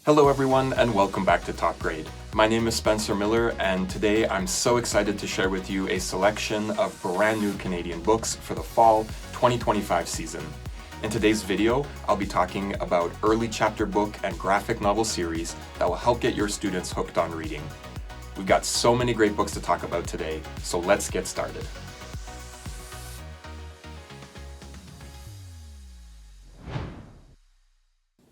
Hello everyone and welcome back to Top Grade. My name is Spencer Miller and today I'm so excited to share with you a selection of brand new Canadian books for the fall 2025 season. In today's video, I'll be talking about early chapter book and graphic novel series that will help get your students hooked on reading. We've got so many great books to talk about today, so let's get started.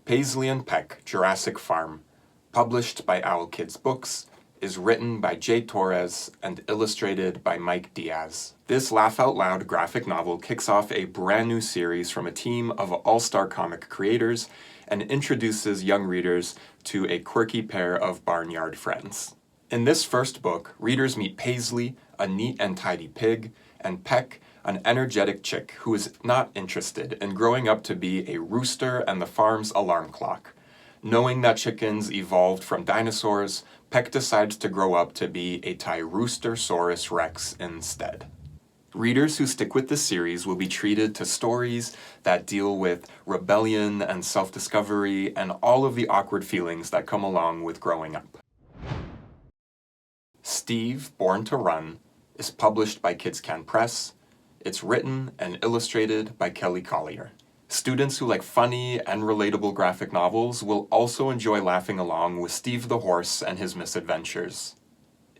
Paisley and Peck, Jurassic Farm, published by Owl Kids Books, is written by Jay Torres and illustrated by Mike Diaz. This laugh-out-loud graphic novel kicks off a brand new series from a team of all-star comic creators and introduces young readers to a quirky pair of barnyard friends. In this first book, readers meet Paisley, a neat and tidy pig, and Peck, an energetic chick who is not interested in growing up to be a rooster and the farm's alarm clock. Knowing that chickens evolved from dinosaurs, Peck decides to grow up to be a Tyrannosaurus Rex instead. Readers who stick with this series will be treated to stories that deal with rebellion and self-discovery and all of the awkward feelings that come along with growing up. Steve, Born to Run, is published by Kids Can Press. It's written and illustrated by Kelly Collier. Students who like funny and relatable graphic novels will also enjoy laughing along with Steve the horse and his misadventures.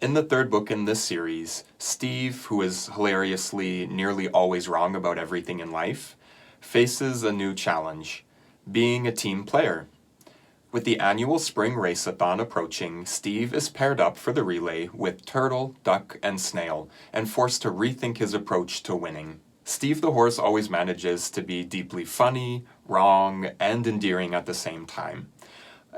In the third book in this series, Steve, who is hilariously nearly always wrong about everything in life, faces a new challenge: being a team player. With the annual spring race-a-thon approaching, Steve is paired up for the relay with Turtle, Duck, and Snail, and forced to rethink his approach to winning. Steve the horse always manages to be deeply funny, wrong, and endearing at the same time.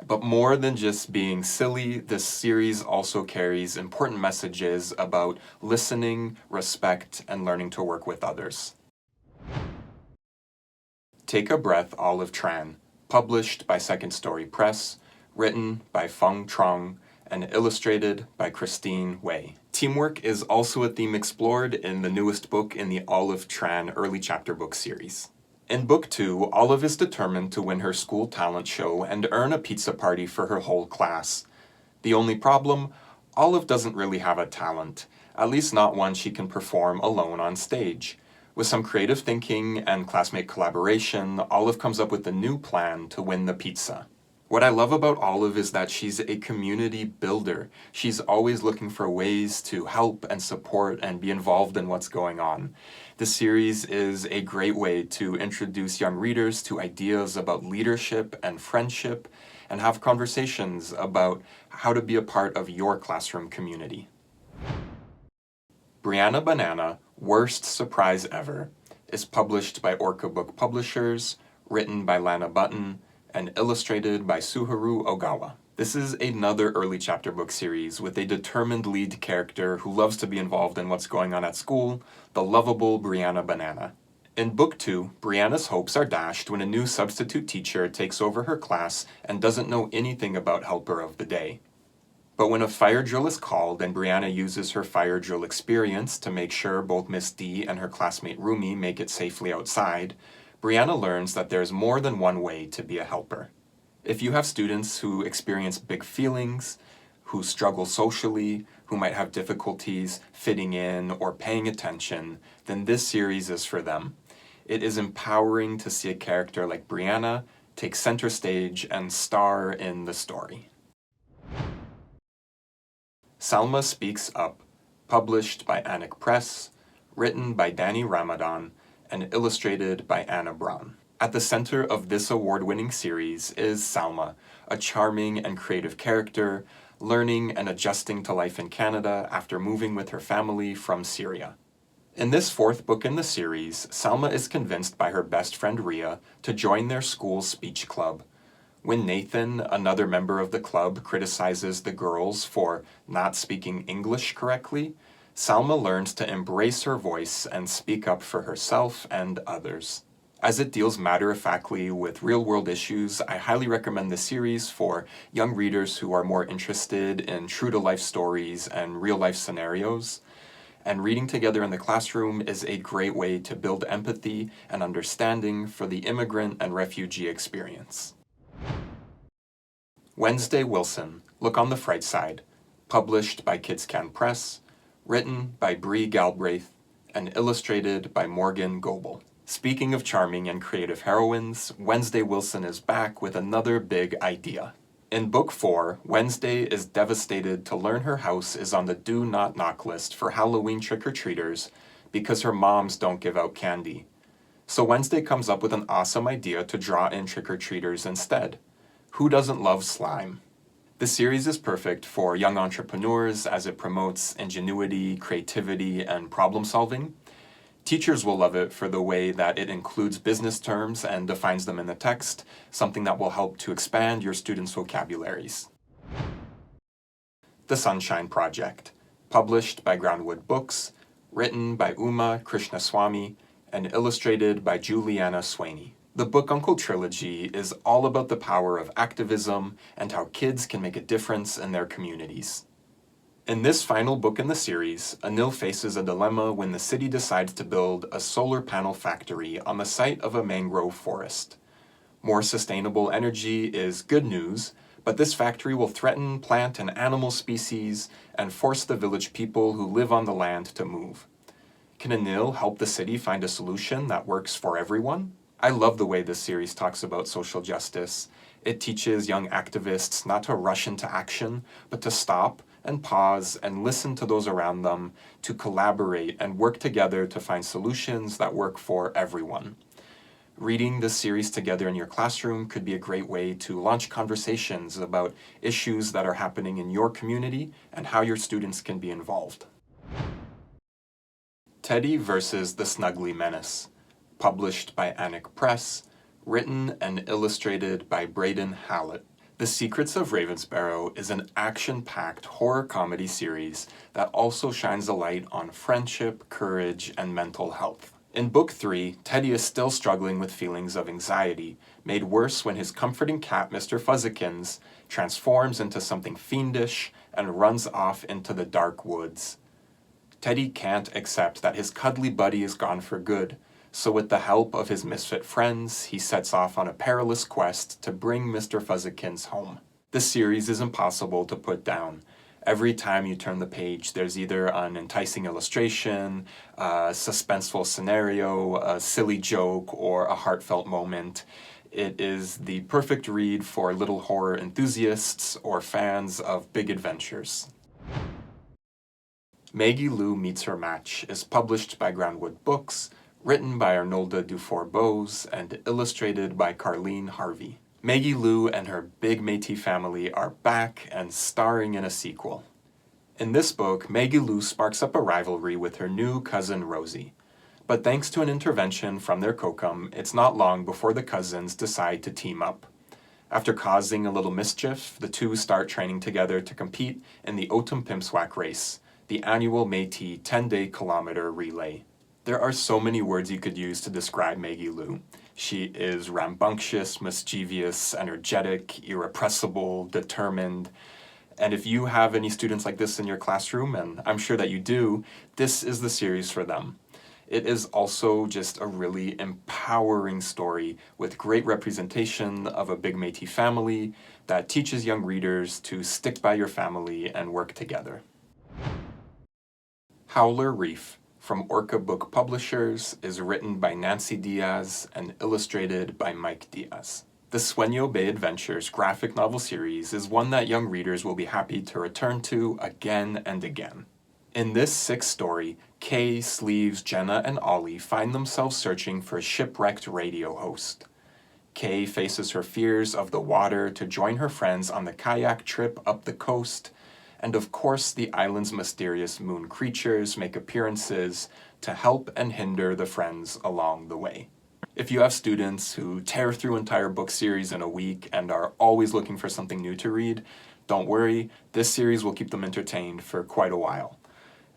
But more than just being silly, this series also carries important messages about listening, respect, and learning to work with others. Take a Breath, Olive Tran, published by Second Story Press, written by Feng Trong, and illustrated by Christine Wei. Teamwork is also a theme explored in the newest book in the Olive Tran early chapter book series. In Book 2, Olive is determined to win her school talent show and earn a pizza party for her whole class. The only problem? Olive doesn't really have a talent, at least not one she can perform alone on stage. With some creative thinking and classmate collaboration, Olive comes up with a new plan to win the pizza. What I love about Olive is that she's a community builder. She's always looking for ways to help and support and be involved in what's going on. This series is a great way to introduce young readers to ideas about leadership and friendship and have conversations about how to be a part of your classroom community. Brianna Banana, Worst Surprise Ever, is published by Orca Book Publishers, written by Lana Button, and illustrated by Suharu Ogawa. This is another early chapter book series with a determined lead character who loves to be involved in what's going on at school, the lovable Brianna Banana. In Book 2, Brianna's hopes are dashed when a new substitute teacher takes over her class and doesn't know anything about Helper of the Day. But when a fire drill is called and Brianna uses her fire drill experience to make sure both Miss D and her classmate Rumi make it safely outside, Brianna learns that there's more than one way to be a helper. If you have students who experience big feelings, who struggle socially, who might have difficulties fitting in or paying attention, then this series is for them. It is empowering to see a character like Brianna take center stage and star in the story. Salma Speaks Up, published by Anik Press, written by Danny Ramadan, and illustrated by Anna Braun. At the center of this award-winning series is Salma, a charming and creative character, learning and adjusting to life in Canada after moving with her family from Syria. In this fourth book in the series, Salma is convinced by her best friend Ria to join their school's speech club. When Nathan, another member of the club, criticizes the girls for not speaking English correctly, Salma learns to embrace her voice and speak up for herself and others. As it deals matter-of-factly with real-world issues, I highly recommend this series for young readers who are more interested in true-to-life stories and real-life scenarios. And reading together in the classroom is a great way to build empathy and understanding for the immigrant and refugee experience. Wednesday Wilson, Look on the Fright Side, published by Kids Can Press, written by Bree Galbraith, and illustrated by Morgan Goebel. Speaking of charming and creative heroines, Wednesday Wilson is back with another big idea. In Book 4, Wednesday is devastated to learn her house is on the Do Not Knock list for Halloween trick-or-treaters because her moms don't give out candy. So Wednesday comes up with an awesome idea to draw in trick-or-treaters instead. Who doesn't love slime? This series is perfect for young entrepreneurs as it promotes ingenuity, creativity, and problem solving. Teachers will love it for the way that it includes business terms and defines them in the text, something that will help to expand your students' vocabularies. The Sunshine Project, published by Groundwood Books, written by Uma Krishnaswamy, and illustrated by Juliana Swaney. The Book Uncle trilogy is all about the power of activism and how kids can make a difference in their communities. In this final book in the series, Anil faces a dilemma when the city decides to build a solar panel factory on the site of a mangrove forest. More sustainable energy is good news, but this factory will threaten plant and animal species and force the village people who live on the land to move. Can Anil help the city find a solution that works for everyone? I love the way this series talks about social justice. It teaches young activists not to rush into action, but to stop and pause and listen to those around them, to collaborate and work together to find solutions that work for everyone. Reading this series together in your classroom could be a great way to launch conversations about issues that are happening in your community and how your students can be involved. Teddy versus the Snuggly Menace, published by Anik Press, written and illustrated by Braden Hallett. The Secrets of Ravensborough is an action-packed horror comedy series that also shines a light on friendship, courage, and mental health. In Book 3, Teddy is still struggling with feelings of anxiety, made worse when his comforting cat, Mr. Fuzzikins, transforms into something fiendish and runs off into the dark woods. Teddy can't accept that his cuddly buddy is gone for good, so with the help of his misfit friends, he sets off on a perilous quest to bring Mr. Fuzzikins home. This series is impossible to put down. Every time you turn the page, there's either an enticing illustration, a suspenseful scenario, a silly joke, or a heartfelt moment. It is the perfect read for little horror enthusiasts or fans of big adventures. Maggie Lou Meets Her Match is published by Groundwood Books, written by Arnolda Dufour-Bose, and illustrated by Carleen Harvey. Maggie Lou and her big Métis family are back and starring in a sequel. In this book, Maggie Lou sparks up a rivalry with her new cousin Rosie. But thanks to an intervention from their kokum, it's not long before the cousins decide to team up. After causing a little mischief, the two start training together to compete in the Otum-Pimswak race, the annual Métis 10-day kilometer relay. There are so many words you could use to describe Maggie Lou. She is rambunctious, mischievous, energetic, irrepressible, determined. And if you have any students like this in your classroom, and I'm sure that you do, this is the series for them. It is also just a really empowering story with great representation of a big Métis family that teaches young readers to stick by your family and work together. Howler Reef, from Orca Book Publishers, is written by Nancy Diaz and illustrated by Mike Diaz. The Sueño Bay Adventures graphic novel series is one that young readers will be happy to return to again and again. In this sixth story, Kay, Sleeves, Jenna, and Ollie find themselves searching for a shipwrecked radio host. Kay faces her fears of the water to join her friends on the kayak trip up the coast, and of course the island's mysterious moon creatures make appearances to help and hinder the friends along the way. If you have students who tear through entire book series in a week and are always looking for something new to read, don't worry, this series will keep them entertained for quite a while.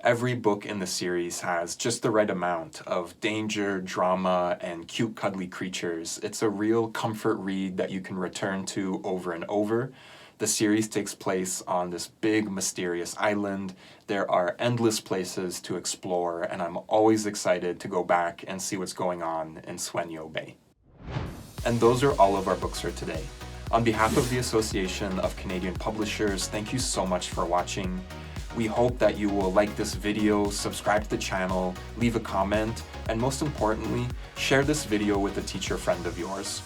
Every book in the series has just the right amount of danger, drama, and cute cuddly creatures. It's a real comfort read that you can return to over and over. The series takes place on this big, mysterious island. There are endless places to explore, and I'm always excited to go back and see what's going on in Sueño Bay. And those are all of our books for today. On behalf of the Association of Canadian Publishers, thank you so much for watching. We hope that you will like this video, subscribe to the channel, leave a comment, and most importantly, share this video with a teacher friend of yours.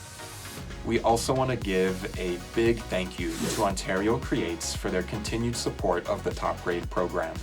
We also want to give a big thank you to Ontario Creates for their continued support of the Top Grade program.